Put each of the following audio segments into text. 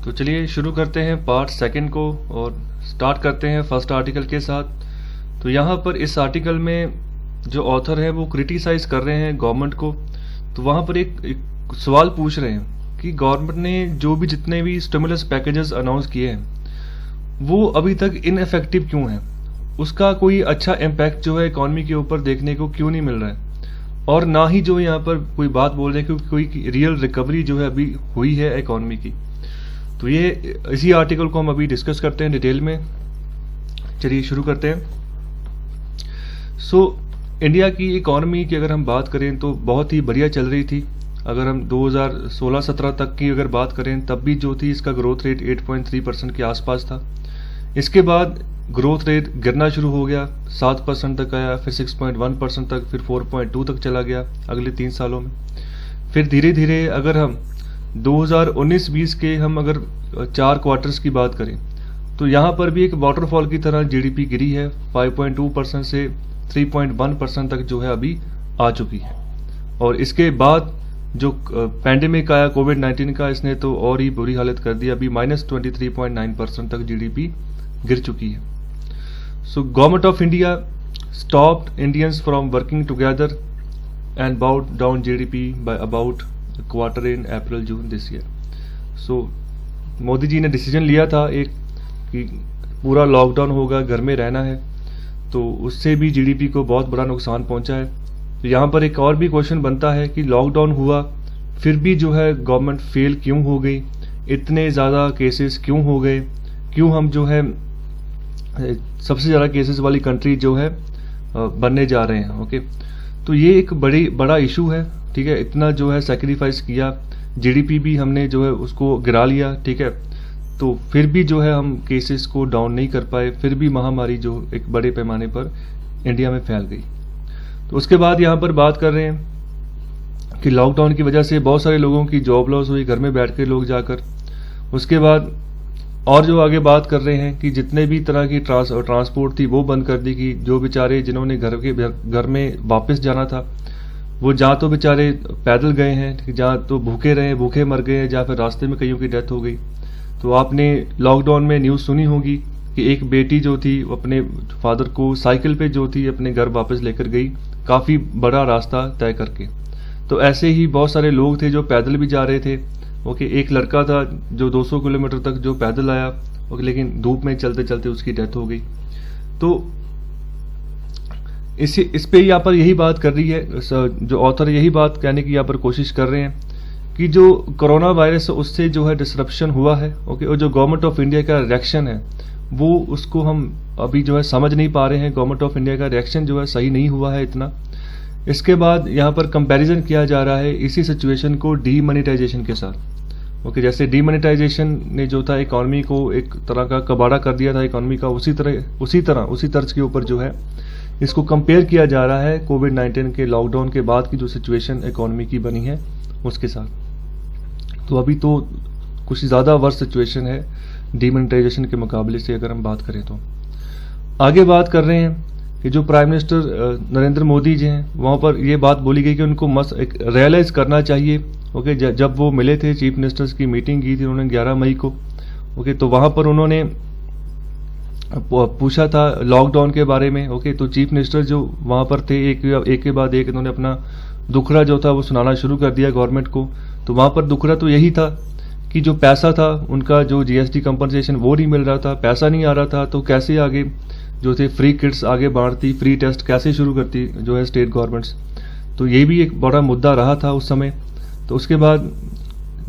तो चलिए शुरू करते हैं पार्ट सेकंड को और स्टार्ट करते हैं फर्स्ट आर्टिकल के साथ। तो यहाँ पर इस आर्टिकल में जो ऑथर है वो क्रिटिसाइज कर रहे हैं गवर्नमेंट को। तो वहाँ पर एक सवाल पूछ रहे हैं कि गवर्नमेंट ने जो भी जितने भी स्टिमुलस पैकेजेस अनाउंस किए हैं वो अभी तक इनएफेक्टिव क्यों हैं, उसका कोई अच्छा इम्पैक्ट जो है इकॉनमी के ऊपर देखने को क्यों नहीं मिल रहा है, और ना ही जो यहाँ पर कोई बात बोल रहे हैं क्योंकि कोई रियल रिकवरी जो है अभी हुई है इकॉनमी की। तो ये इसी आर्टिकल को हम अभी डिस्कस करते हैं डिटेल में। चलिए शुरू करते हैं। इंडिया की इकॉनमी की अगर हम बात करें तो बहुत ही बढ़िया चल रही थी। अगर हम 2016-17 तक की अगर बात करें तब भी जो थी इसका ग्रोथ रेट 8.3% के आसपास था। इसके बाद ग्रोथ रेट गिरना शुरू हो गया, 7% तक आया, फिर 6.1% तक, फिर 4.2 तक चला गया अगले 3 सालों में। फिर धीरे धीरे अगर हम 2019-20 के हम अगर 4 क्वार्टर्स की बात करें तो यहाँ पर भी एक वाटरफॉल की तरह जीडीपी गिरी है, 5.2% से 3.1% तक जो है अभी आ चुकी है। और इसके बाद जो पैंडेमिक आया कोविड-19 का, इसने तो और ही बुरी हालत कर दी। अभी -23.9% तक जीडीपी गिर चुकी है। Government of India stopped Indians from working together and brought down GDP by about a quarter in April-June this year. Modi ji ने डिसीजन लिया था एक कि पूरा लॉकडाउन होगा, घर में रहना है, तो उससे भी जीडीपी को बहुत बड़ा नुकसान पहुंचा है। तो यहाँ पर एक और भी क्वेश्चन बनता है कि लॉकडाउन हुआ फिर भी जो है गवर्नमेंट फेल क्यों हो गई, इतने ज़्यादा केसेस क्यों हो गए, क्यों हम जो है सबसे ज़्यादा केसेस वाली कंट्री जो है बनने जा रहे हैं। ओके, तो ये एक बड़ा इशू है। ठीक है, इतना जो है सेक्रीफाइस किया, जीडीपी भी हमने जो है उसको गिरा लिया। ठीक है, तो फिर भी जो है हम केसेस को डाउन नहीं कर पाए, फिर भी महामारी जो एक बड़े पैमाने पर इंडिया में फैल गई। तो उसके बाद यहाँ पर बात कर रहे हैं कि लॉकडाउन की वजह से बहुत सारे लोगों की जॉब लॉस हुई, घर में बैठ के लोग जाकर। उसके बाद और जो आगे बात कर रहे हैं कि जितने भी तरह की ट्रांसपोर्ट थी वो बंद कर दी, कि जो बेचारे जिन्होंने घर में वापस जाना था वो जहाँ तो बेचारे पैदल गए हैं, जहाँ तो भूखे रहे, भूखे मर गए हैं, जहाँ फिर रास्ते में कईयों की डेथ हो गई। तो आपने लॉकडाउन में न्यूज़ सुनी होगी कि एक बेटी जो थी अपने फादर को साइकिल पे जो थी अपने घर वापस लेकर गई, काफ़ी बड़ा रास्ता तय करके। तो ऐसे ही बहुत सारे लोग थे जो पैदल भी जा रहे थे। ओके, एक लड़का था जो 200 किलोमीटर तक जो पैदल आया, ओके, लेकिन धूप में चलते चलते उसकी डेथ हो गई। तो इस पे यहाँ पर यही बात कर रही है जो ऑथर, यही बात कहने की यहाँ पर कोशिश कर रहे हैं कि जो कोरोना वायरस उससे जो है डिसरप्शन हुआ है। ओके, और जो गवर्नमेंट ऑफ इंडिया का रिएक्शन है वो उसको हम अभी जो है समझ नहीं पा रहे हैं। गवर्नमेंट ऑफ इंडिया का रिएक्शन जो है सही नहीं हुआ है इतना। इसके बाद यहाँ पर कंपैरिजन किया जा रहा है इसी सिचुएशन को डीमोनेटाइजेशन के साथ। ओके, जैसे डीमोनेटाइजेशन ने जो था इकॉनमी को एक तरह का कबाड़ा कर दिया था इकॉनमी का, उसी तर्ज के ऊपर जो है इसको कंपेयर किया जा रहा है कोविड-19 के लॉकडाउन के बाद की जो सिचुएशन इकॉनमी की बनी है उसके साथ। तो अभी तो कुछ ज़्यादा वर्स सिचुएशन है डीमोनेटाइजेशन के मुकाबले से अगर हम बात करें। तो आगे बात कर रहे हैं कि जो प्राइम मिनिस्टर नरेंद्र मोदी जी हैं वहाँ पर ये बात बोली गई कि उनको एक रियलाइज़ करना चाहिए। ओके, जब वो मिले थे, चीफ मिनिस्टर्स की मीटिंग की थी उन्होंने 11 मई को। ओके, तो वहाँ पर उन्होंने पूछा था लॉकडाउन के बारे में। ओके, तो चीफ मिनिस्टर जो वहाँ पर थे एक के बाद एक इन्होंने अपना दुखड़ा जो था वो सुनाना शुरू कर दिया गवर्नमेंट को। तो वहाँ पर दुखड़ा तो यही था कि जो पैसा था उनका, जो जीएसटी कंपनसेशन वो नहीं मिल रहा था, पैसा नहीं आ रहा था, तो कैसे आगे जो थे फ्री किट्स आगे बांटती, फ्री टेस्ट कैसे शुरू करती जो है स्टेट गवर्नमेंट्स। तो ये भी एक बड़ा मुद्दा रहा था उस समय। तो उसके बाद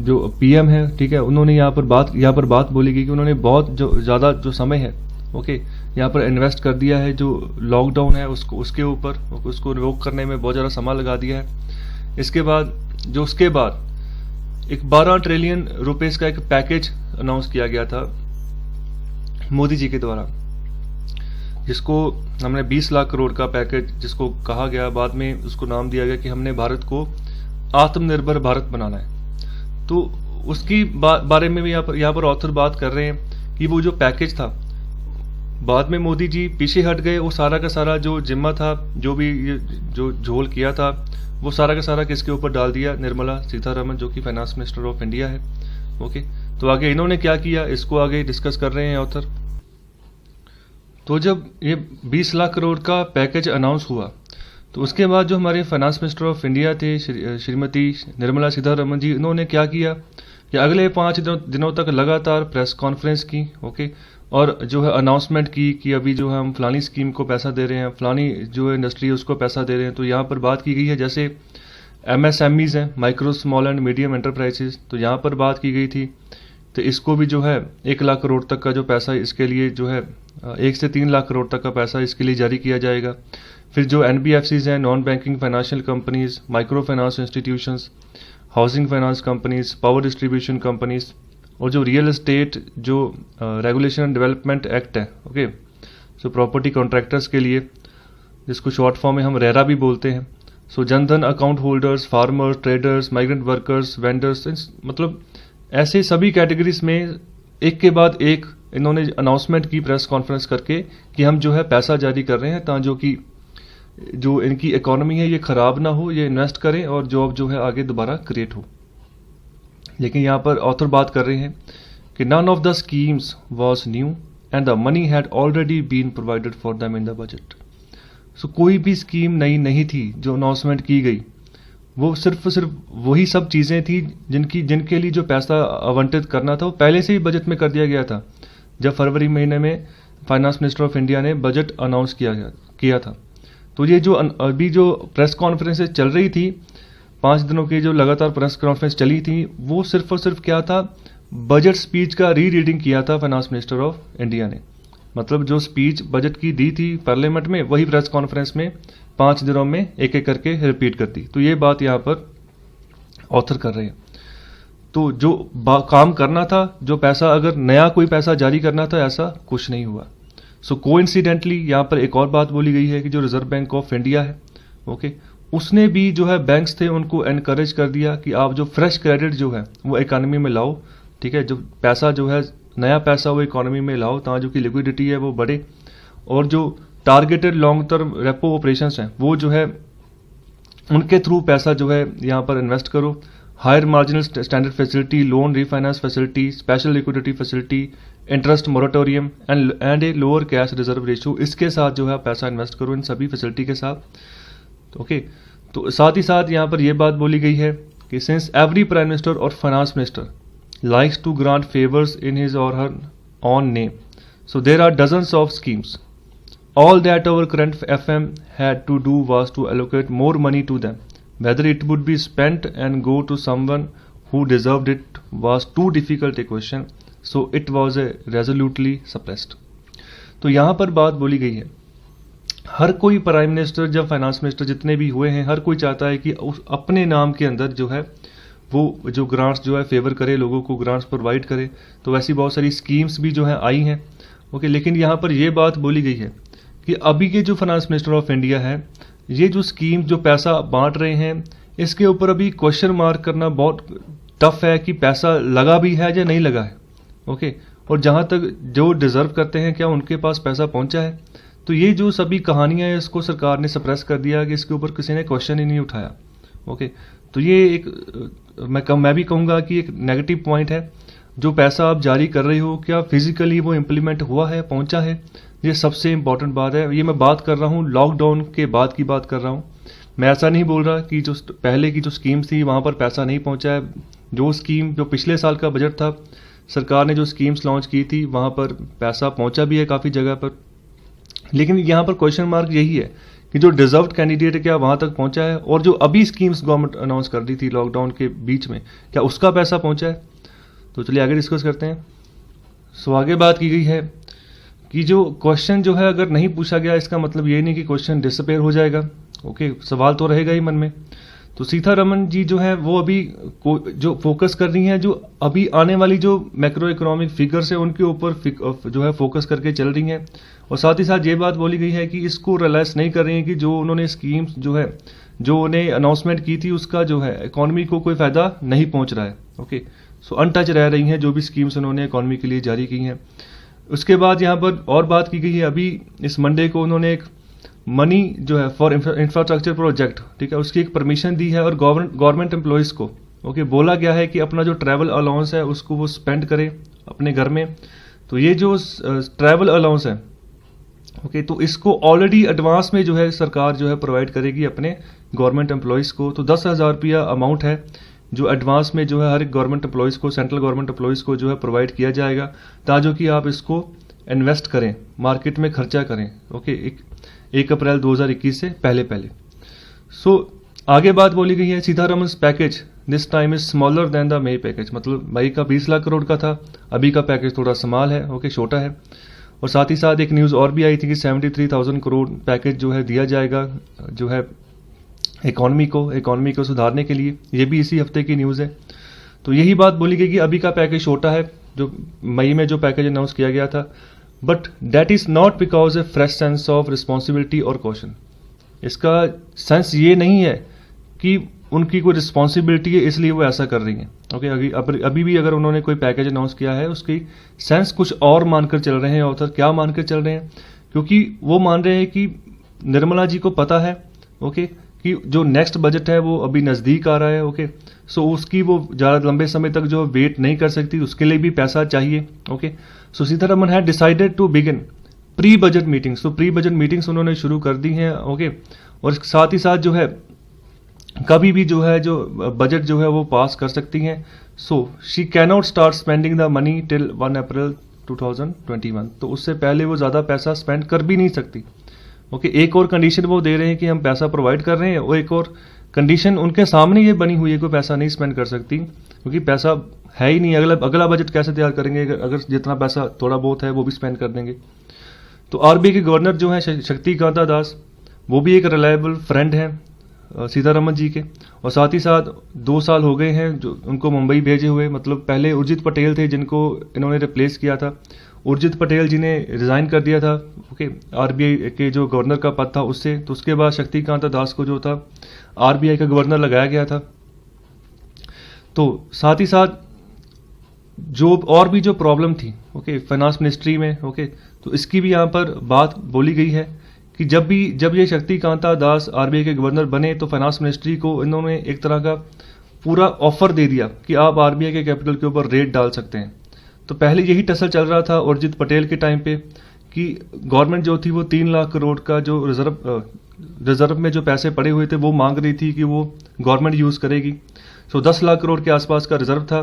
जो पीएम है, ठीक है, उन्होंने यहाँ पर बात बोली गई कि उन्होंने बहुत जो ज़्यादा जो समय है, ओके, यहाँ पर इन्वेस्ट कर दिया है जो लॉकडाउन है उसके ऊपर, उसको रिवोक करने में बहुत ज़्यादा समय लगा दिया है। इसके बाद एक 12 ट्रिलियन रुपीस का एक पैकेज अनाउंस किया गया था मोदी जी के द्वारा, जिसको हमने 20 लाख करोड़ का पैकेज जिसको कहा गया, बाद में उसको नाम दिया गया कि हमने भारत को आत्मनिर्भर भारत बनाना है। तो उसकी बारे में भी यहाँ पर ऑथर बात कर रहे हैं कि वो जो पैकेज था बाद में मोदी जी पीछे हट गए, वो सारा का सारा जो जिम्मा था, जो भी जो झोल किया था, वो सारा का सारा किसके ऊपर डाल दिया, निर्मला सीतारमण जो कि फाइनेंस मिनिस्टर ऑफ इंडिया है। ओके, तो आगे इन्होंने क्या किया इसको आगे डिस्कस कर रहे हैं ऑथर। तो जब ये 20 लाख करोड़ का पैकेज अनाउंस हुआ तो उसके बाद जो हमारे फाइनेंस मिनिस्टर ऑफ इंडिया थे श्रीमती निर्मला सीतारमण जी, इन्होंने क्या किया कि अगले 5 दिनों तक लगातार प्रेस कॉन्फ्रेंस की, ओके, और जो है अनाउंसमेंट की कि अभी जो है हम फलानी स्कीम को पैसा दे रहे हैं, फलानी जो है इंडस्ट्री है उसको पैसा दे रहे हैं। तो यहाँ पर बात की गई है जैसे MSMEs हैं, micro small and medium enterprises, तो यहाँ पर बात की गई थी। तो इसको भी जो है 1 लाख करोड़ तक का जो पैसा इसके लिए जो है 1 से 3 लाख करोड़ तक का पैसा इसके लिए जारी किया जाएगा। फिर जो NBFCs हैं, non banking financial companies, micro finance institutions, housing finance companies, power distribution companies, और जो रियल एस्टेट जो रेगुलेशन एंड डेवलपमेंट एक्ट है, ओके, सो प्रॉपर्टी कॉन्ट्रैक्टर्स के लिए, जिसको शॉर्ट फॉर्म में हम रेरा भी बोलते हैं। So Jan Dhan account holders, farmers, traders, migrant workers, vendors, मतलब ऐसे सभी कैटेगरीज में एक के बाद एक इन्होंने अनाउंसमेंट की प्रेस कॉन्फ्रेंस करके कि हम जो है पैसा जारी कर रहे हैं ताकि जो इनकी इकोनॉमी है ये खराब ना हो, ये इन्वेस्ट करें और जॉब जो है आगे दोबारा क्रिएट हो। लेकिन यहाँ पर ऑथर बात कर रहे हैं कि none of the schemes was new and the money had already been provided for them in the budget. So कोई भी स्कीम नई नहीं थी जो अनाउंसमेंट की गई, वो सिर्फ वही सब चीज़ें थी जिनके लिए जो पैसा आवंटित करना था वो पहले से ही बजट में कर दिया गया था। जब फरवरी महीने में फाइनेंस मिनिस्टर ऑफ इंडिया ने बजट अनाउंस किया था। तो ये जो अभी जो प्रेस कॉन्फ्रेंसेज चल रही थी, 5 दिनों की जो लगातार प्रेस कॉन्फ्रेंस चली थी, वो सिर्फ और सिर्फ क्या था, बजट स्पीच का रीडिंग किया था फाइनेंस मिनिस्टर ऑफ इंडिया ने। मतलब जो स्पीच बजट की दी थी पार्लियामेंट में, वही प्रेस कॉन्फ्रेंस में 5 दिनों में एक एक करके रिपीट कर दी। तो ये बात यहाँ पर ऑथर कर रहे हैं। तो जो काम करना था, जो पैसा अगर नया कोई पैसा जारी करना था, ऐसा कुछ नहीं हुआ। सो कोइंसिडेंटली यहाँ पर एक और बात बोली गई है कि जो रिजर्व बैंक ऑफ इंडिया है, ओके, उसने भी जो है बैंक्स थे उनको एनकरेज कर दिया कि आप जो फ्रेश क्रेडिट जो है वो इकोनॉमी में लाओ, ठीक है, जो पैसा जो है नया पैसा वो इकोनॉमी में लाओ ताकि जो कि लिक्विडिटी है वो बढ़े, और जो targeted long term repo operations हैं वो जो है उनके थ्रू पैसा जो है यहाँ पर इन्वेस्ट करो। Higher marginal standard facility, loan refinance facility, special liquidity facility, interest moratorium and a lower cash reserve ratio, इसके साथ जो है पैसा इन्वेस्ट करो इन सभी फैसिलिटी के साथ। ओके, तो साथ ही साथ यहाँ पर यह बात बोली गई है कि सिंस एवरी प्राइम मिनिस्टर और finance minister likes to grant favors in his or her own name, so there are dozens of schemes. All that our current FM had to do was to allocate more money to them. Whether it would be spent and go to someone who deserved it was too difficult a question, so it was a resolutely suppressed. तो यहाँ पर बात बोली गई है, हर कोई prime minister, जब finance minister जितने भी हुए हैं, हर कोई चाहता है कि अपने नाम के अंदर जो है वो जो ग्रांट्स जो है फेवर करे, लोगों को ग्रांट्स प्रोवाइड करे। तो वैसी बहुत सारी स्कीम्स भी जो है आई हैं, ओके। लेकिन यहाँ पर ये बात बोली गई है कि अभी के जो फाइनेंस मिनिस्टर ऑफ इंडिया है, ये जो स्कीम जो पैसा बांट रहे हैं, इसके ऊपर अभी क्वेश्चन मार्क करना बहुत टफ है कि पैसा लगा भी है या नहीं लगा है, ओके। और जहाँ तक जो डिजर्व करते हैं, क्या उनके पास पैसा पहुँचा है? तो ये जो सभी कहानियाँ हैं, इसको सरकार ने सप्रेस कर दिया कि इसके ऊपर किसी ने क्वेश्चन ही नहीं उठाया, ओके। तो ये एक मैं भी कहूँगा कि एक नेगेटिव पॉइंट है। जो पैसा आप जारी कर रहे हो, क्या फिजिकली वो इम्प्लीमेंट हुआ है, पहुँचा है? ये सबसे इम्पॉर्टेंट बात है। ये मैं बात कर रहा हूँ लॉकडाउन के बाद की बात कर रहा हूँ। मैं ऐसा नहीं बोल रहा कि जो पहले की जो स्कीम्स थी वहाँ पर पैसा नहीं पहुँचा है। जो स्कीम जो पिछले साल का बजट था, सरकार ने जो स्कीम्स लॉन्च की थी वहाँ पर पैसा पहुँचा भी है काफ़ी जगह पर। लेकिन यहाँ पर क्वेश्चन मार्क यही है कि जो डिजर्व्ड कैंडिडेट है क्या वहाँ तक पहुँचा है, और जो अभी स्कीम्स गवर्नमेंट अनाउंस कर दी थी लॉकडाउन के बीच में, क्या उसका पैसा पहुँचा है? तो चलिए आगे डिस्कस करते हैं। सो आगे बात की गई है कि जो क्वेश्चन जो है अगर नहीं पूछा गया, इसका मतलब ये नहीं कि क्वेश्चन डिसअपेयर हो जाएगा, ओके। सवाल तो रहेगा ही मन में। तो सीतारमण जी जो है वो अभी जो फोकस कर रही हैं, जो अभी आने वाली जो मैक्रो इकोनॉमिक फिगर्स है उनके ऊपर जो है फोकस करके चल रही हैं। और साथ ही साथ ये बात बोली गई है कि इसको रियलाइज नहीं कर रही हैं कि जो उन्होंने स्कीम्स जो है जो उन्हें अनाउंसमेंट की थी उसका जो है इकोनॉमी को कोई फायदा नहीं पहुंच रहा है, ओके। सो अनटच रह रही हैं जो भी स्कीम्स उन्होंने इकोनॉमी के लिए जारी की हैं। उसके बाद यहाँ पर और बात की गई है, अभी इस मंडे को उन्होंने एक मनी जो है फॉर इंफ्रास्ट्रक्चर प्रोजेक्ट, ठीक है, उसकी एक परमिशन दी है और गवर्नमेंट एम्प्लॉयज़ को ओके, बोला गया है कि अपना जो ट्रैवल अलाउंस है उसको वो स्पेंड करें अपने घर में। तो ये जो ट्रैवल अलाउंस है, ओके, तो इसको ऑलरेडी एडवांस में जो है सरकार जो है प्रोवाइड करेगी अपने गवर्नमेंट एम्प्लॉयज़ को। तो 10,000 रुपया अमाउंट है जो एडवांस में जो है हर एक गवर्नमेंट एम्प्लॉयज़ को, सेंट्रल गवर्नमेंट एम्प्लॉयज़ को जो है प्रोवाइड किया जाएगा, ताकि कि आप इसको इन्वेस्ट करें, मार्केट में खर्चा करें। ओके, 1 अप्रैल 2021 से पहले। सो आगे बात बोली गई है, Sitharaman's package this time is smaller than the May package. मतलब मई का 20 लाख करोड़ का था, अभी का पैकेज थोड़ा स्मॉल है, ओके, छोटा है। और साथ ही साथ एक न्यूज़ और भी आई थी कि 73,000 करोड़ पैकेज जो है दिया जाएगा जो है इकॉनमी को सुधारने के लिए। ये भी इसी हफ्ते की न्यूज़ है। तो यही बात बोली गई कि अभी का पैकेज छोटा है, जो मई में जो पैकेज अनाउंस किया गया था, but that is not because A fresh sense of responsibility और कॉशन। इसका सेंस ये नहीं है कि उनकी कोई रिस्पॉन्सिबिलिटी है इसलिए वो ऐसा कर रही हैं। ओके, अभी भी अगर उन्होंने कोई पैकेज अनाउंस किया है उसकी सेंस कुछ और मानकर चल रहे हैं ऑथर। क्या मानकर चल रहे हैं? क्योंकि वो मान रहे हैं कि निर्मला जी को पता है, ओके, कि जो नेक्स्ट बजट है वो अभी नज़दीक आ रहा है। ओके, सो उसकी वो ज़्यादा लंबे समय तक जो वेट नहीं कर सकती, उसके लिए भी पैसा चाहिए। Okay, so Sitharaman had decided to begin pre budget meetings. तो प्री बजट मीटिंग्स उन्होंने शुरू कर दी हैं। ओके, और साथ ही साथ जो है कभी भी जो है जो बजट जो है वो पास कर सकती हैं। So she cannot start spending the money till 1 अप्रैल 2021। तो उससे पहले वो ज़्यादा पैसा स्पेंड कर भी नहीं सकती। ओके, एक और कंडीशन वो दे रहे हैं कि हम पैसा प्रोवाइड कर रहे हैं, और एक और कंडीशन उनके सामने ये बनी हुई है कि पैसा नहीं स्पेंड कर सकती, क्योंकि पैसा है ही नहीं। अगला बजट कैसे तैयार करेंगे अगर जितना पैसा थोड़ा बहुत है वो भी स्पेंड कर देंगे। तो आरबीआई के गवर्नर जो है शक्तिकांता दास, वो भी एक रिलायबल फ्रेंड है सीतारमन जी के। और साथ ही साथ 2 साल हो गए हैं जो उनको मुंबई भेजे हुए। मतलब पहले उर्जित पटेल थे जिनको इन्होंने रिप्लेस किया था। उर्जित पटेल जी ने रिज़ाइन कर दिया था, ओके, आरबीआई के जो गवर्नर का पद था उससे। तो उसके बाद शक्तिकांता दास को जो था आरबीआई का गवर्नर लगाया गया था। तो साथ ही साथ जो और भी जो प्रॉब्लम थी, ओके, फाइनेंस मिनिस्ट्री में, ओके, तो इसकी भी यहाँ पर बात बोली गई है कि जब ये शक्तिकांता दास आरबीआई के गवर्नर बने तो फाइनेंस मिनिस्ट्री को इन्होंने एक तरह का पूरा ऑफर दे दिया कि आप आरबीआई के कैपिटल के ऊपर रेट डाल सकते हैं। तो पहले यही टसल चल रहा था उर्जित पटेल के टाइम पे कि गवर्नमेंट जो थी वो 3 लाख करोड़ का जो रिजर्व में जो पैसे पड़े हुए थे वो मांग रही थी कि वो गवर्नमेंट यूज़ करेगी। सो 10 लाख करोड़ के आसपास का रिजर्व था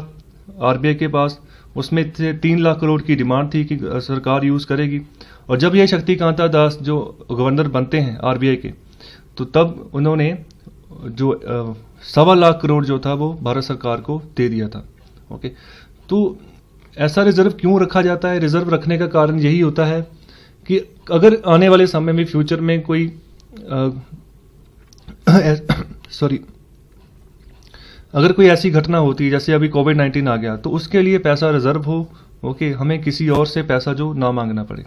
आरबीआई के पास, उसमें से 3 लाख करोड़ की डिमांड थी कि सरकार यूज़ करेगी। और जब ये शक्तिकांता दास जो गवर्नर बनते हैं आरबीआई के, तो तब उन्होंने जो 1.25 लाख करोड़ जो था वो भारत सरकार को दे दिया था। ओके, तो ऐसा रिजर्व क्यों रखा जाता है? रिजर्व रखने का कारण यही होता है कि अगर आने वाले समय में फ्यूचर में कोई अगर कोई ऐसी घटना होती है जैसे अभी कोविड-19 आ गया, तो उसके लिए पैसा रिजर्व हो, ओके, हमें किसी और से पैसा जो ना मांगना पड़े।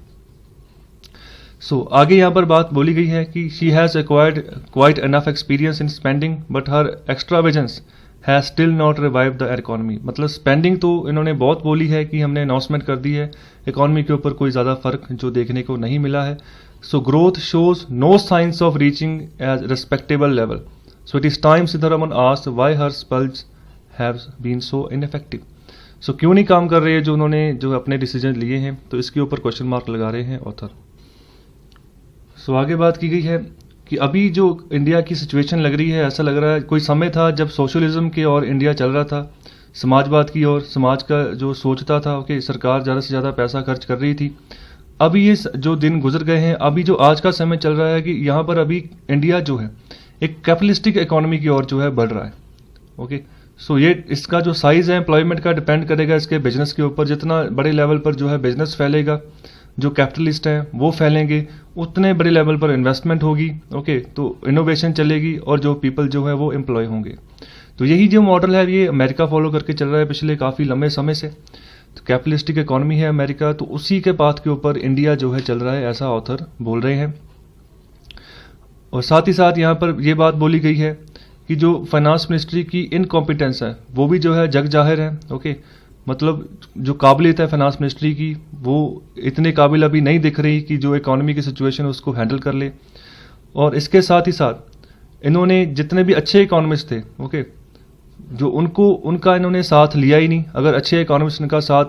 सो आगे यहाँ पर बात बोली गई है कि she has acquired quite enough experience in spending but her extravagance has still not revive the economy. मतलब स्पेंडिंग तो इन्होंने बहुत बोली है कि हमने अनाउंसमेंट कर दी है, इकोनॉमी के ऊपर कोई ज़्यादा फर्क जो देखने को नहीं मिला है। So growth shows no signs of reaching as respectable level. So it is time Sitharaman asked why her spells have been so ineffective. So क्यों नहीं काम कर रहे हैं जो उन्होंने जो अपने डिसीजन लिए हैं, तो इसके ऊपर क्वेश्चन मार्क लगा रहे हैं ऑथर। सो आगे बात की गई है कि अभी जो इंडिया की सिचुएशन लग रही है, ऐसा लग रहा है कोई समय था जब सोशलिज्म की ओर इंडिया चल रहा था, समाजवाद की ओर, समाज का जो सोचता था, ओके, सरकार ज़्यादा से ज़्यादा पैसा खर्च कर रही थी। अभी ये जो दिन गुजर गए हैं, अभी जो आज का समय चल रहा है कि यहाँ पर अभी इंडिया जो है एक कैपिटलिस्टिक इकोनॉमी की ओर जो है बढ़ रहा है। ओके, सो ये इसका जो साइज़ है एम्प्लॉयमेंट का डिपेंड करेगा इसके बिजनेस के ऊपर। जितना बड़े लेवल पर जो है बिजनेस फैलेगा, जो कैपिटलिस्ट हैं वो फैलेंगे, उतने बड़े लेवल पर इन्वेस्टमेंट होगी। ओके, तो इनोवेशन चलेगी और जो पीपल जो है वो एम्प्लॉय होंगे। तो यही जो मॉडल है ये अमेरिका फॉलो करके चल रहा है पिछले काफ़ी लंबे समय से। तो कैपिटलिस्टिक इकोनॉमी है अमेरिका, तो उसी के पाथ के ऊपर इंडिया जो है चल रहा है, ऐसा ऑथर बोल रहे हैं। और साथ ही साथ यहाँ पर ये बात बोली गई है कि जो फाइनेंस मिनिस्ट्री की इनकॉम्पिटेंस है वो भी जो है जग जाहिर है। ओके, मतलब जो काबिलियत है फाइनेंस मिनिस्ट्री की वो इतने काबिल अभी नहीं दिख रही कि जो इकोनॉमी की सिचुएशन है उसको हैंडल कर ले। और इसके साथ ही साथ इन्होंने जितने भी अच्छे इकोनॉमिस्ट थे, ओके, जो उनका इन्होंने साथ लिया ही नहीं। अगर अच्छे इकोनॉमिस्ट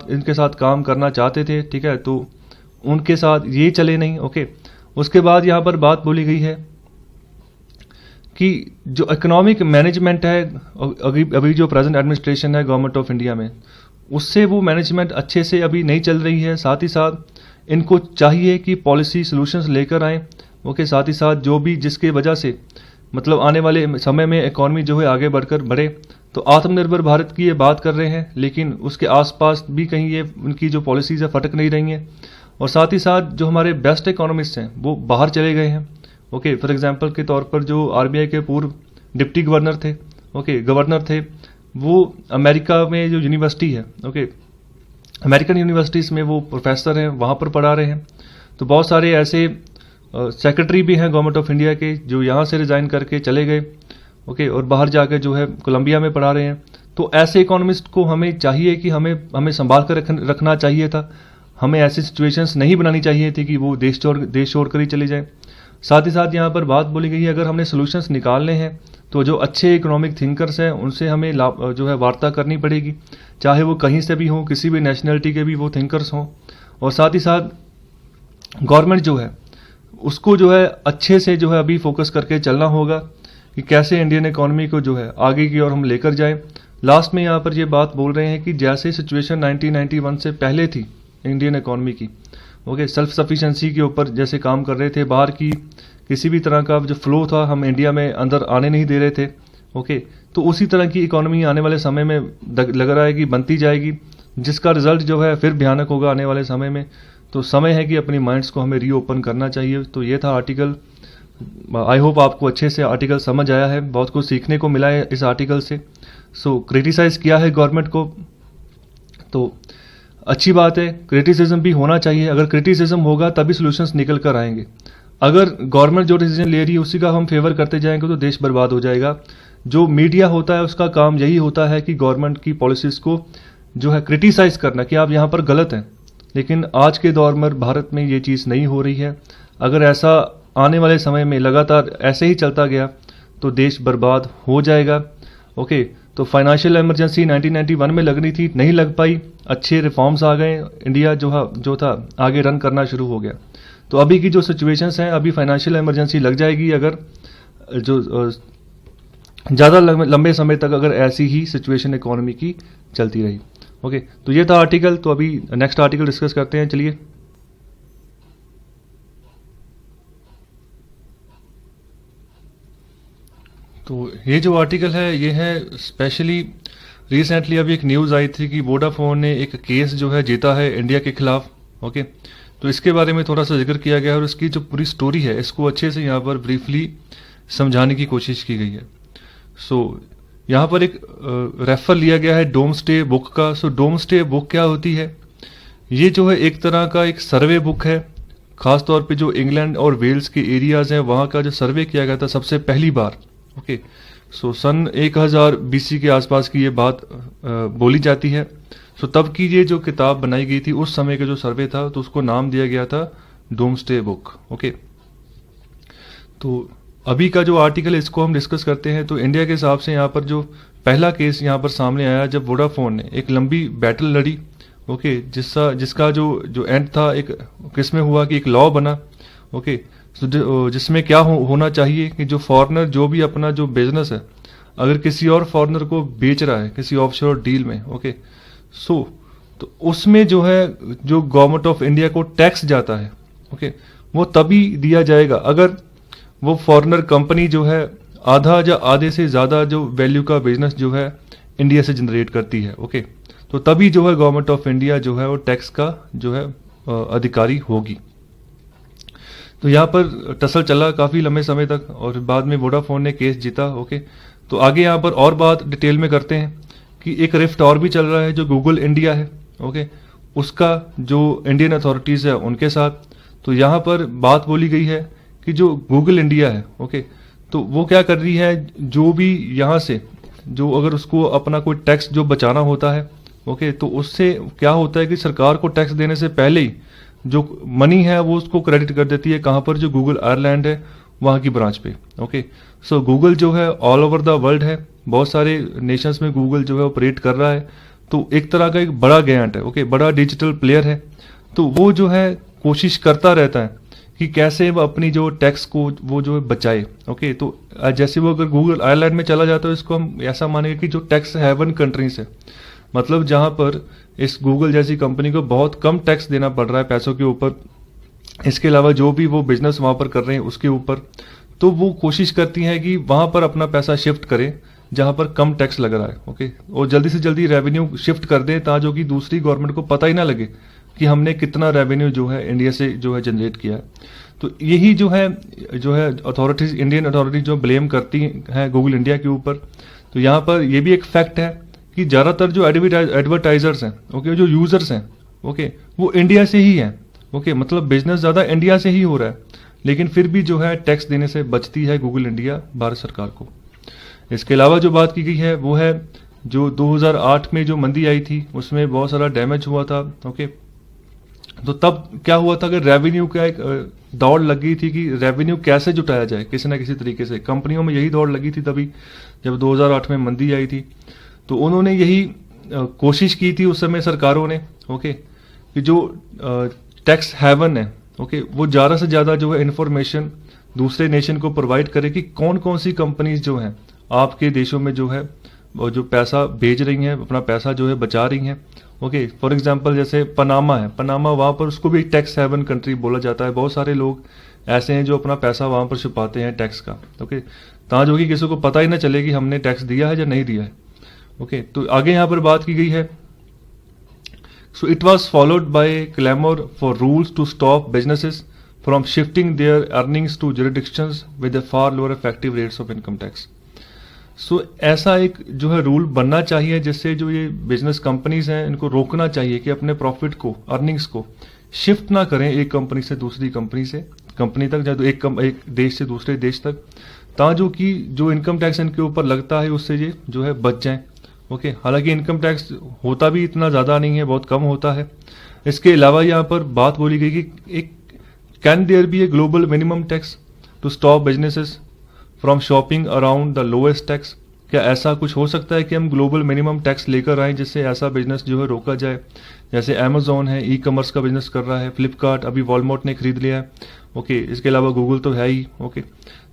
इनके साथ काम करना चाहते थे, ठीक है, तो उनके साथ ये चले नहीं। ओके, उसके बाद यहाँ पर बात बोली गई है कि जो इकोनॉमिक मैनेजमेंट है अभी जो प्रेजेंट एडमिनिस्ट्रेशन है गवर्नमेंट ऑफ इंडिया में, उससे वो मैनेजमेंट अच्छे से अभी नहीं चल रही है। साथ ही साथ इनको चाहिए कि पॉलिसी सॉल्यूशंस लेकर आएँ। ओके, साथ ही साथ जो भी जिसके वजह से मतलब आने वाले समय में इकॉनमी जो है आगे बढ़े। तो आत्मनिर्भर भारत की ये बात कर रहे हैं, लेकिन उसके आसपास भी कहीं ये उनकी जो पॉलिसीज़ है फटक नहीं रही हैं। और साथ ही साथ जो हमारे बेस्ट इकोनॉमिस्ट हैं वो बाहर चले गए हैं। ओके, फॉर एग्जांपल के तौर पर जो आरबीआई के पूर्व डिप्टी गवर्नर थे, गवर्नर थे, वो अमेरिका में जो यूनिवर्सिटी है, अमेरिकन यूनिवर्सिटीज़ में वो प्रोफेसर हैं, वहाँ पर पढ़ा रहे हैं। तो बहुत सारे ऐसे सेक्रेटरी भी हैं गवर्नमेंट ऑफ इंडिया के जो यहाँ से रिज़ाइन करके चले गए, और बाहर जाकर जो है कोलंबिया में पढ़ा रहे हैं। तो ऐसे इकोनॉमिस्ट को हमें चाहिए कि हमें संभाल कर रखना चाहिए था। हमें ऐसी सिचुएशंस नहीं बनानी चाहिए थी कि वो देश छोड़कर ही चले जाएं। साथ ही साथ यहाँ पर बात बोली गई है, अगर हमने सोल्यूशंस निकालने हैं तो जो अच्छे इकोनॉमिक थिंकर्स हैं उनसे हमें जो है वार्ता करनी पड़ेगी, चाहे वो कहीं से भी हों, किसी भी नेशनलिटी के भी वो थिंकर्स हों। और साथ ही साथ गवर्नमेंट जो है उसको जो है अच्छे से जो है अभी फोकस करके चलना होगा कि कैसे इंडियन इकोनॉमी को जो है आगे की ओर हम लेकर जाएं। लास्ट में यहाँ पर ये बात बोल रहे हैं कि जैसे सिचुएशन 1991 से पहले थी इंडियन इकोनॉमी की, सेल्फ सफिशिएंसी के ऊपर जैसे काम कर रहे थे, बाहर की किसी भी तरह का जो फ्लो था हम इंडिया में अंदर आने नहीं दे रहे थे। तो उसी तरह की इकोनॉमी आने वाले समय में लग रहा है कि बनती जाएगी, जिसका रिजल्ट जो है फिर भयानक होगा आने वाले समय में। तो समय है कि अपनी माइंड्स को हमें रीओपन करना चाहिए। तो ये था आर्टिकल। आई होप आपको अच्छे से आर्टिकल समझ आया है, बहुत कुछ सीखने को मिला है इस आर्टिकल से। क्रिटिसाइज किया है गवर्नमेंट को, तो अच्छी बात है, क्रिटिसिज्म भी होना चाहिए। अगर क्रिटिसिज्म होगा तभी सॉल्यूशंस निकल कर आएंगे। अगर गवर्नमेंट जो डिसीजन ले रही है उसी का हम फेवर करते जाएंगे तो देश बर्बाद हो जाएगा। जो मीडिया होता है उसका काम यही होता है कि गवर्नमेंट की पॉलिसीज को जो है क्रिटिसाइज करना कि आप यहाँ पर गलत हैं, लेकिन आज के दौर में भारत में ये चीज़ नहीं हो रही है। अगर ऐसा आने वाले समय में लगातार ऐसे ही चलता गया तो देश बर्बाद हो जाएगा। तो फाइनेंशियल इमरजेंसी 1991 में लगनी थी, नहीं लग पाई, अच्छे रिफॉर्म्स आ गए, इंडिया जो था आगे रन करना शुरू हो गया। तो अभी की जो सिचुएशंस हैं, अभी फाइनेंशियल इमरजेंसी लग जाएगी अगर जो ज़्यादा लंबे समय तक अगर ऐसी ही सिचुएशन इकोनॉमी की चलती रही। तो ये था आर्टिकल। तो अभी नेक्स्ट आर्टिकल डिस्कस करते हैं, चलिए। तो ये जो आर्टिकल है ये है स्पेशली रिसेंटली अभी एक न्यूज़ आई थी कि वोडाफोन ने एक केस जो है जीता है इंडिया के खिलाफ। तो इसके बारे में थोड़ा सा जिक्र किया गया है और इसकी जो पूरी स्टोरी है इसको अच्छे से यहाँ पर ब्रीफली समझाने की कोशिश की गई है। यहाँ पर एक रेफर लिया गया है डोम्सडे बुक का। डोम्सडे बुक क्या होती है? ये जो है एक तरह का एक सर्वे बुक है, खास तौर पे जो इंग्लैंड और वेल्स के एरियाज हैं वहाँ का जो सर्वे किया गया था सबसे पहली बार। सन 1000 BC के आसपास की ये बात बोली जाती है। तब की ये जो किताब बनाई गई थी उस समय का जो सर्वे था तो उसको नाम दिया गया था डोम्सडे बुक। तो अभी का जो आर्टिकल है इसको हम डिस्कस करते हैं। तो इंडिया के हिसाब से यहाँ पर जो पहला केस यहाँ पर सामने आया जब वोडाफोन ने एक लंबी बैटल लड़ी, जिसका जो एंड था एक किसमें हुआ कि एक लॉ बना, जिसमें क्या होना चाहिए कि जो फॉरेनर जो भी अपना जो बिजनेस है अगर किसी और फॉरेनर को बेच रहा है किसी ऑफशोर डील में, तो उसमें जो है जो गवर्नमेंट ऑफ इंडिया को टैक्स जाता है, वो तभी दिया जाएगा अगर वो फॉरेनर कंपनी जो है आधा या आधे से ज़्यादा जो वैल्यू का बिजनेस जो है इंडिया से जनरेट करती है। तो तभी जो है गवर्नमेंट ऑफ इंडिया जो है वो टैक्स का जो है अधिकारी होगी। तो यहाँ पर टसल चला काफ़ी लंबे समय तक और बाद में वोडाफोन ने केस जीता। तो आगे यहाँ पर और बात डिटेल में करते हैं कि एक रिफ्ट और भी चल रहा है जो गूगल इंडिया है, उसका जो इंडियन अथॉरिटीज़ है उनके साथ। तो यहाँ पर बात बोली गई है कि जो गूगल इंडिया है, तो वो क्या कर रही है, जो भी यहाँ से जो अगर उसको अपना कोई टैक्स जो बचाना होता है, तो उससे क्या होता है कि सरकार को टैक्स देने से पहले ही जो मनी है वो उसको क्रेडिट कर देती है कहाँ पर, जो गूगल आयरलैंड है वहाँ की ब्रांच पे। ओके, सो गूगल जो है ऑल ओवर द वर्ल्ड है, बहुत सारे नेशंस में गूगल जो है ऑपरेट कर रहा है, तो एक तरह का एक बड़ा गिगांट है। ओके, बड़ा डिजिटल प्लेयर है, तो वो जो है कोशिश करता रहता है कि कैसे वो अपनी जो टैक्स को वो जो है बचाए। ओके, तो जैसे वो अगर गूगल आयरलैंड में चला जाता है, इसको हम ऐसा मानेंगे कि जो टैक्स हेवन कंट्रीज है, मतलब जहां पर इस गूगल जैसी कंपनी को बहुत कम टैक्स देना पड़ रहा है पैसों के ऊपर, इसके अलावा जो भी वो बिजनेस वहां पर कर रहे हैं उसके ऊपर, तो वो कोशिश करती हैं कि वहां पर अपना पैसा शिफ्ट करें जहां पर कम टैक्स लग रहा है। ओके, और जल्दी से जल्दी रेवेन्यू शिफ्ट कर दें ताकि कि दूसरी गवर्नमेंट को पता ही ना लगे कि हमने कितना रेवेन्यू जो है इंडिया से जो है जनरेट किया है। तो यही जो है अथॉरिटीज, इंडियन अथॉरिटीज जो ब्लेम करती हैं गूगल इंडिया के ऊपर। तो यहाँ पर ये भी एक फैक्ट है कि ज़्यादातर जो एडवर्टाइजर्स हैं, ओके, जो यूजर्स हैं, ओके, वो इंडिया से ही हैं। ओके, मतलब बिजनेस ज़्यादा इंडिया से ही हो रहा है, लेकिन फिर भी जो है टैक्स देने से बचती है गूगल इंडिया भारत सरकार को। इसके अलावा जो बात की गई है वो है जो 2008 में जो मंदी आई थी उसमें बहुत सारा डैमेज हुआ था। ओके, तो तब क्या हुआ था कि रेवेन्यू का एक दौड़ लग गई थी कि रेवेन्यू कैसे जुटाया जाए किसी ना किसी तरीके से। कंपनियों में यही दौड़ लगी थी तभी जब 2008 में मंदी आई थी, तो उन्होंने यही कोशिश की थी उस समय सरकारों ने, ओके, कि जो टैक्स हेवन है, ओके, वो ज़्यादा से ज़्यादा जो है इंफॉर्मेशन दूसरे नेशन को प्रोवाइड करे कि कौन कौन सी कंपनीज जो हैं आपके देशों में जो है वो जो पैसा भेज रही हैं, अपना पैसा जो है बचा रही हैं। ओके, फॉर एग्जांपल जैसे पनामा है, पनामा वहाँ पर उसको भी टैक्स हेवन कंट्री बोला जाता है। बहुत सारे लोग ऐसे हैं जो अपना पैसा वहाँ पर छुपाते हैं टैक्स का। ओके, ताकि जो कि किसी को पता ही ना चले कि हमने टैक्स दिया है या नहीं दिया है। ओके, तो आगे यहाँ पर बात की गई है, so it was followed by clamour for rules to stop businesses from shifting their earnings to jurisdictions with a far lower effective rates of income tax. So ऐसा एक जो है रूल बनना चाहिए जिससे जो ये बिजनेस कंपनीज हैं इनको रोकना चाहिए कि अपने प्रॉफिट को, अर्निंग्स को शिफ्ट ना करें एक कंपनी से दूसरी कंपनी तक, या तो एक देश से दूसरे देश तक, ताकि कि जो इनकम टैक्स इनके ऊपर लगता है उससे ये जो है बच जाएं। ओके, हालांकि इनकम टैक्स होता भी इतना ज़्यादा नहीं है, बहुत कम होता है। इसके अलावा यहाँ पर बात बोली गई कि एक can there be a global minimum tax to stop businesses from shopping around the lowest tax. क्या ऐसा कुछ हो सकता है कि हम ग्लोबल मिनिमम टैक्स लेकर आएँ जिससे ऐसा बिजनेस जो है रोका जाए? जैसे अमेजोन है, ई कॉमर्स का बिजनेस कर रहा है, फ्लिपकार्ट, अभी वॉलमार्ट ने खरीद लिया है। ओके, इसके अलावा गूगल तो है ही। ओके,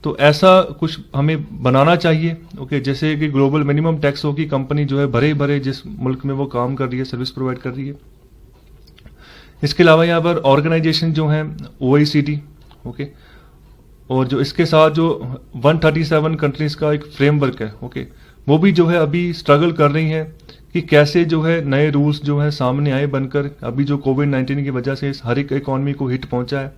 तो ऐसा कुछ हमें बनाना चाहिए। ओके, जैसे कि ग्लोबल मिनिमम टैक्स हो कि कंपनी जो है भरे भरे जिस मुल्क में वो काम कर रही है, सर्विस प्रोवाइड कर रही है। इसके अलावा यहाँ पर ऑर्गेनाइजेशन जो है OECD, ओके, और जो इसके साथ जो 137 कंट्रीज का एक फ्रेमवर्क है, ओके, वो भी जो है अभी स्ट्रगल कर रही हैं कि कैसे जो है नए रूल्स जो है सामने आए बनकर। अभी जो कोविड-19 की वजह से हर एक इकॉनमी को हिट पहुंचा है,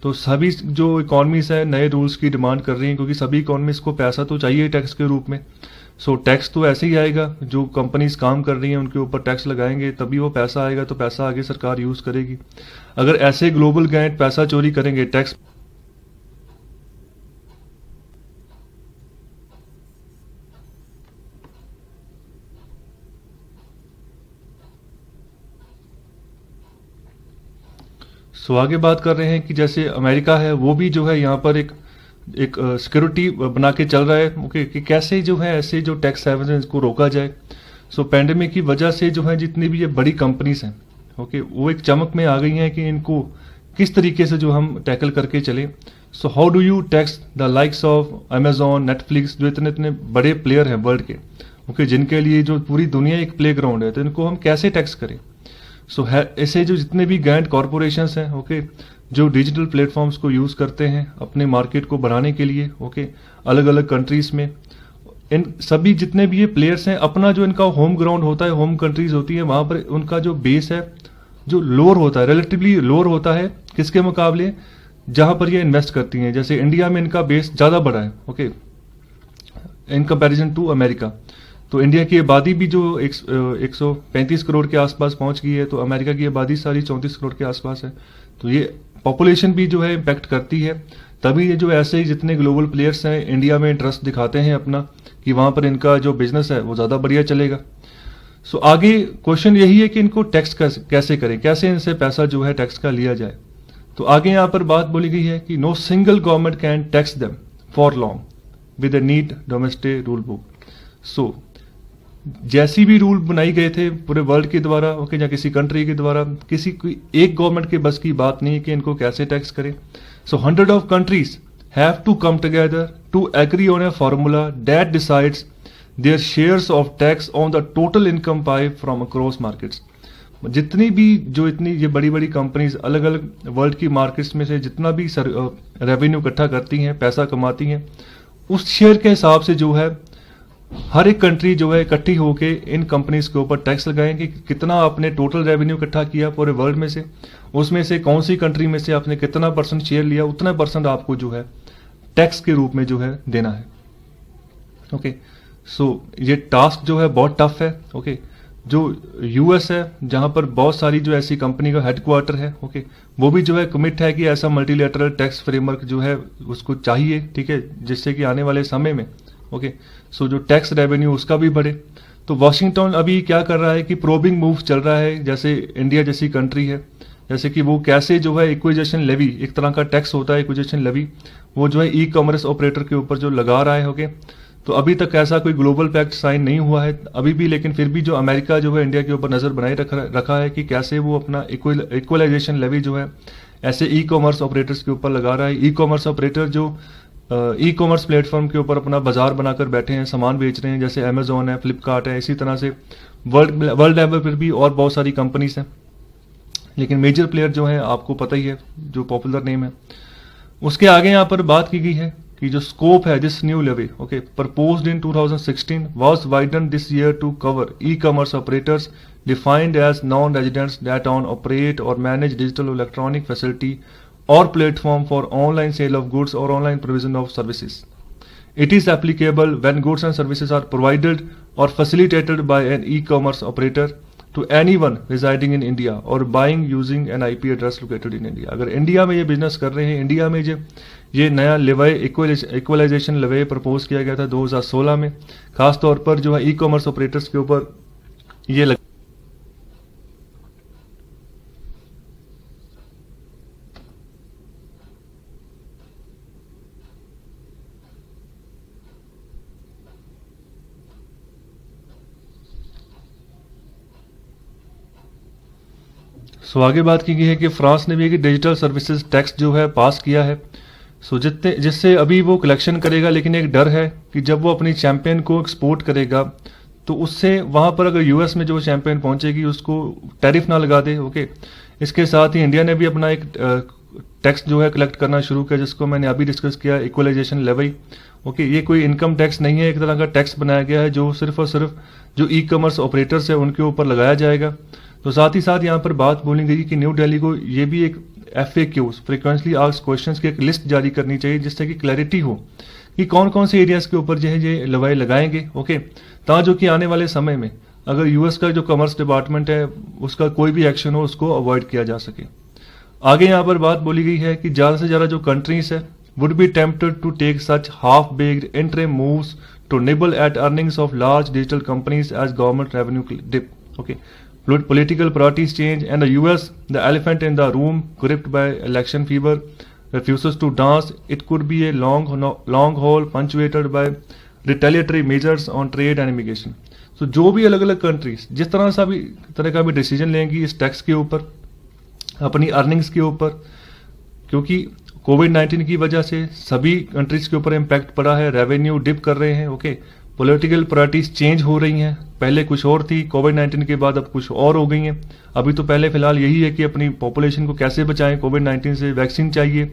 तो सभी जो इकॉनमीज है नए रूल्स की डिमांड कर रही हैं, क्योंकि सभी इकॉनमीज को पैसा तो चाहिए टैक्स के रूप में। सो टैक्स तो ऐसे ही आएगा, जो कंपनीज काम कर रही हैं उनके ऊपर टैक्स लगाएंगे तभी वो पैसा आएगा, तो पैसा आगे सरकार यूज करेगी। अगर ऐसे ग्लोबल गैंट पैसा चोरी करेंगे टैक्स, सो आगे बात कर रहे हैं कि जैसे अमेरिका है वो भी जो है यहाँ पर एक सिक्योरिटी बना के चल रहा है। ओके, कि कैसे जो है ऐसे जो टैक्स हेवन को रोका जाए। सो पैंडेमिक की वजह से जो है जितनी भी ये बड़ी कंपनीज हैं, ओके, वो एक चमक में आ गई हैं कि इनको किस तरीके से जो हम टैकल करके चलें। So how do you tax the likes of Amazon, Netflix, जो इतने इतने बड़े प्लेयर हैं वर्ल्ड के, ओके, जिनके लिए जो पूरी दुनिया एक प्ले ग्राउंड है, तो इनको हम कैसे टैक्स करें। सो ऐसे जो जितने भी गैंट कॉरपोरेशंस हैं, ओके, जो डिजिटल प्लेटफॉर्म्स को यूज़ करते हैं अपने मार्केट को बढ़ाने के लिए, ओके, अलग अलग कंट्रीज में, इन सभी जितने भी ये प्लेयर्स हैं अपना जो इनका होम ग्राउंड होता है, होम कंट्रीज होती है, वहाँ पर उनका जो बेस है जो लोअर होता है, रिलेटिवली लोअर होता है किसके मुकाबले, जहाँ पर ये इन्वेस्ट करती हैं। जैसे इंडिया में इनका बेस ज़्यादा बड़ा है, okay, in comparison to America. तो इंडिया की आबादी भी जो 135 करोड़ के आसपास पहुंच गई है, तो अमेरिका की आबादी सारी 34 करोड़ के आसपास है। तो ये पॉपुलेशन भी जो है इम्पैक्ट करती है, तभी ये जो ऐसे ही जितने ग्लोबल प्लेयर्स हैं इंडिया में इंटरेस्ट दिखाते हैं अपना कि वहाँ पर इनका जो बिजनेस है वो ज़्यादा बढ़िया चलेगा। सो आगे क्वेश्चन यही है कि इनको टैक्स कैसे करें, कैसे इनसे पैसा जो है टैक्स का लिया जाए। तो आगे यहां पर बात बोली गई है कि no single government can tax them for long with a neat domestic rule book. So जैसी भी रूल बनाई गए थे पूरे वर्ल्ड के द्वारा, ओके, या किसी कंट्री के द्वारा, किसी कोई एक गवर्नमेंट के बस की बात नहीं है कि इनको कैसे टैक्स करें। So 100 of countries have to come together to agree on a formula that decides their shares of tax on the total income pie from across markets. जितनी भी जो इतनी ये बड़ी बड़ी कंपनीज अलग अलग वर्ल्ड की मार्केट्स में से जितना भी रेवेन्यू इकट्ठा करती हैं, पैसा कमाती हैं, उस शेयर के हिसाब से जो है हर एक कंट्री जो है इकट्ठी होके इन कंपनीज के ऊपर टैक्स लगाएंगे कि कितना आपने टोटल रेवेन्यू इकट्ठा किया पूरे वर्ल्ड में से, उसमें से कौन सी कंट्री में से आपने कितना परसेंट शेयर लिया, उतना परसेंट आपको जो है टैक्स के रूप में जो है देना है। ओके, सो ये टास्क जो है बहुत टफ है। ओके, जो यूएस है जहां पर बहुत सारी जो ऐसी कंपनी का हेडक्वार्टर है, ओके, वो भी जो है कमिट है कि ऐसा मल्टीलेटरल टैक्स फ्रेमवर्क जो है उसको चाहिए, ठीक है, जिससे कि आने वाले समय में, ओके, सो जो टैक्स रेवेन्यू उसका भी बढ़े। तो वॉशिंगटन अभी क्या कर रहा है कि प्रोबिंग मूव चल रहा है, जैसे इंडिया जैसी कंट्री है, जैसे कि वो कैसे जो है इक्विजेशन लेवी, एक तरह का टैक्स होता है इक्विजेशन लेवी, वो जो है ई कॉमर्स ऑपरेटर के ऊपर जो लगा रहा है। ओके, तो अभी तक ऐसा कोई ग्लोबल पैक्ट साइन नहीं हुआ है अभी भी, लेकिन फिर भी जो अमेरिका जो है इंडिया के ऊपर नजर बनाए रखा है कि कैसे वो अपना इक्वलाइजेशन लेवी जो है ऐसे ई कॉमर्स ऑपरेटर्स के ऊपर लगा रहा है। ई कॉमर्स ऑपरेटर जो ई कॉमर्स प्लेटफॉर्म के ऊपर अपना बाजार बनाकर बैठे हैं, सामान बेच रहे हैं, जैसे अमेजोन है, फ्लिपकार्ट है, इसी तरह से वर्ल्ड लेवल पर भी और बहुत सारी कंपनीज हैं, लेकिन मेजर प्लेयर जो है आपको पता ही है जो पॉपुलर नेम है। उसके आगे यहाँ पर बात की गई है कि जो स्कोप है this new levy, okay, proposed in 2016 was widen this year to cover e commerce operators defined as non residents that own operate or manage digital electronic facility or platform for online sale of goods or online provision of services. It is applicable when goods and services are provided or facilitated by an e-commerce operator to anyone residing in India or buying using an IP address located in India. अगर India में ये business कर रहे हैं, India में ये नया लेवे इक्वलाइजेशन लेवे प्रपोज किया गया था 2016 में, खासतौर पर जो है ई कॉमर्स ऑपरेटर्स के ऊपर ये सो आगे बात की गई है कि फ्रांस ने भी एक डिजिटल सर्विसेज टैक्स जो है पास किया है। सो जिससे अभी वो कलेक्शन करेगा, लेकिन एक डर है कि जब वो अपनी चैंपियन को एक्सपोर्ट करेगा तो उससे वहां पर अगर यूएस में जो चैंपियन पहुंचेगी उसको टैरिफ ना लगा दे। ओके, इसके साथ ही इंडिया ने भी अपना एक टैक्स जो है कलेक्ट करना शुरू किया, जिसको मैंने अभी डिस्कस किया, इक्वलाइजेशन लेवी। ओके, ये कोई इनकम टैक्स नहीं है, एक तरह का टैक्स बनाया गया है जो सिर्फ और सिर्फ जो ई कॉमर्स ऑपरेटर्स है उनके ऊपर लगाया जाएगा। तो साथ ही साथ यहाँ पर बात बोली गई कि न्यू दिल्ली को ये भी एक FAQs फ्रीक्वेंटली आस्क्ड क्वेश्चंस की एक लिस्ट जारी करनी चाहिए, जिससे कि क्लैरिटी हो कि कौन कौन से एरियाज के ऊपर जो है ये लेवी लगाएंगे। ओके, ताकि कि आने वाले समय में अगर यूएस का जो कॉमर्स डिपार्टमेंट है उसका कोई भी एक्शन हो उसको अवॉइड किया जा सके। आगे यहाँ पर बात बोली गई है कि ज़्यादा से ज़्यादा जो कंट्रीज है would be tempted to take such half baked interim moves to nibble at earnings of large digital companies as government revenue dip. Okay, political priorities change and the US, the elephant in the room gripped by election fever, refuses to dance. It could be a long haul punctuated by retaliatory measures on trade and immigration. So जो भी अलग अलग countries जिस तरह का भी decision लेंगी इस टैक्स के ऊपर, अपनी अर्निंग्स के ऊपर, क्योंकि कोविड-19 की वजह से सभी कंट्रीज के ऊपर इम्पैक्ट पड़ा है, रेवेन्यू डिप कर रहे हैं। ओके, पॉलिटिकल प्रायोरिटीज चेंज हो रही हैं, पहले कुछ और थी, कोविड-19 के बाद अब कुछ और हो गई हैं। अभी तो पहले फिलहाल यही है कि अपनी पॉपुलेशन को कैसे बचाएं कोविड-19 से, वैक्सीन चाहिए,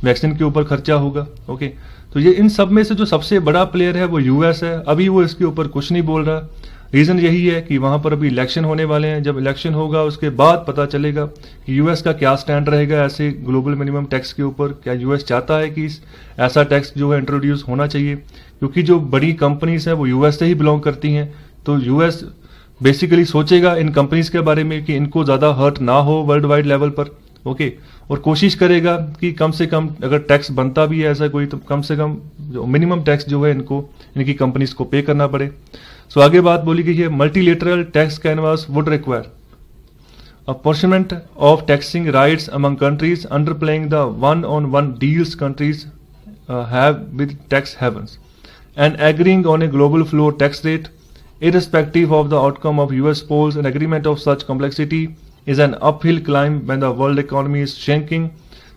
वैक्सीन के ऊपर खर्चा होगा। ओके, तो ये इन सब में से जो सबसे बड़ा प्लेयर है वो यूएस है, अभी वो इसके ऊपर कुछ नहीं बोल रहा। रीजन यही है कि वहां पर अभी इलेक्शन होने वाले हैं, जब इलेक्शन होगा उसके बाद पता चलेगा कि यूएस का क्या स्टैंड रहेगा ऐसे ग्लोबल मिनिमम टैक्स के ऊपर। क्या यूएस चाहता है कि ऐसा टैक्स जो है इंट्रोड्यूस होना चाहिए, क्योंकि जो बड़ी कंपनीज हैं वो यूएस से ही बिलोंग करती हैं, तो यूएस बेसिकली सोचेगा इन कंपनीज के बारे में कि इनको ज़्यादा हर्ट ना हो वर्ल्ड वाइड लेवल पर। ओके, और कोशिश करेगा कि कम से कम अगर टैक्स बनता भी है ऐसा कोई, तो कम से कम जो मिनिमम टैक्स जो है इनको इनकी कंपनीज को पे करना पड़े। सो आगे बात बोली गई है multilateral tax canvas would require apportionment of taxing rights among countries, underplaying the one-on-one deals countries have with tax havens, and agreeing on a global floor tax rate, irrespective of the outcome of US polls. An agreement of such complexity is an uphill climb when the world economy is shrinking.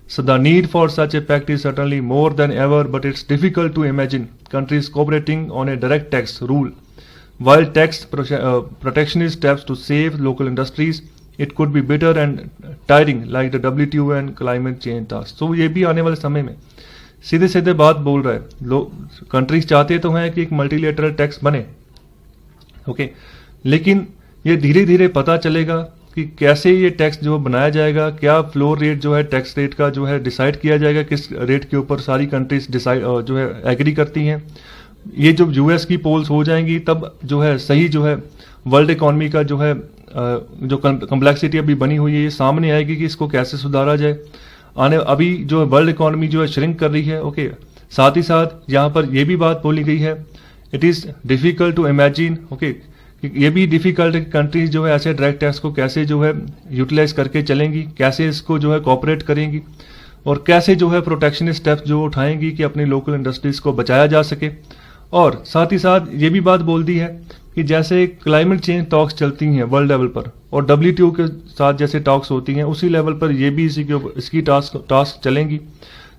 So the need for such a pact is certainly more than ever, but it's difficult to imagine countries cooperating on a direct tax rule. While tax protectionist steps to save local industries, it could be bitter and tiring like the WTO and climate change task. So ये भी आने वाले समय में सीधे सीधे बात बोल रहा है। लोग कंट्रीज चाहते तो हैं कि एक मल्टीलेटरल टैक्स बने, ओके, लेकिन ये धीरे धीरे पता चलेगा कि कैसे ये टैक्स जो बनाया जाएगा, क्या फ्लोर रेट जो है टैक्स रेट का जो है डिसाइड किया जाएगा, किस रेट के ऊपर सारी कंट्रीज डिसाइड जो है एग्री करती हैं। ये जो यूएस की पोल्स हो जाएंगी तब जो है सही जो है वर्ल्ड इकोनॉमी का जो है जो कम्प्लेक्सिटी अभी बनी हुई है ये सामने आएगी कि इसको कैसे सुधारा जाए। अभी जो है वर्ल्ड इकोनॉमी जो है श्रिंक कर रही है, ओके। साथ ही साथ यहाँ पर ये भी बात बोली गई है, it is difficult to imagine, okay, ये भी डिफिकल्ट है कि कंट्रीज जो है ऐसे डायरेक्ट टैक्स को कैसे जो है यूटिलाइज करके चलेंगी, कैसे इसको जो है कॉपरेट करेंगी और कैसे जो है प्रोटेक्शन स्टेप्स जो उठाएंगी कि अपनी लोकल इंडस्ट्रीज को बचाया जा सके। और साथ ही साथ ये भी बात बोल दी है कि जैसे क्लाइमेट चेंज टॉक्स चलती हैं वर्ल्ड लेवल पर और WTO के साथ जैसे टॉक्स होती हैं उसी लेवल पर ये भी इसकी टास्क चलेंगी।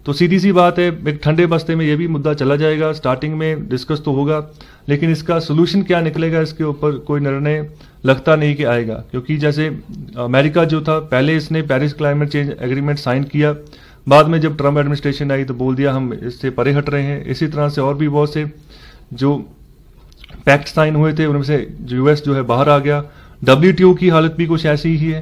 तो सीधी सी बात है, एक ठंडे बस्ते में ये भी मुद्दा चला जाएगा। स्टार्टिंग में डिस्कस तो होगा, लेकिन इसका सोल्यूशन क्या निकलेगा इसके ऊपर कोई निर्णय लगता नहीं कि आएगा, क्योंकि जैसे अमेरिका जो था पहले इसने Paris climate change agreement sign किया, बाद में जब ट्रम्प एडमिनिस्ट्रेशन आई तो बोल दिया हम इससे परे हट रहे हैं। इसी तरह से और भी बहुत से जो पैक्ट साइन हुए थे उनमें से यूएस जो है बाहर आ गया। WTO की हालत भी कुछ ऐसी ही है।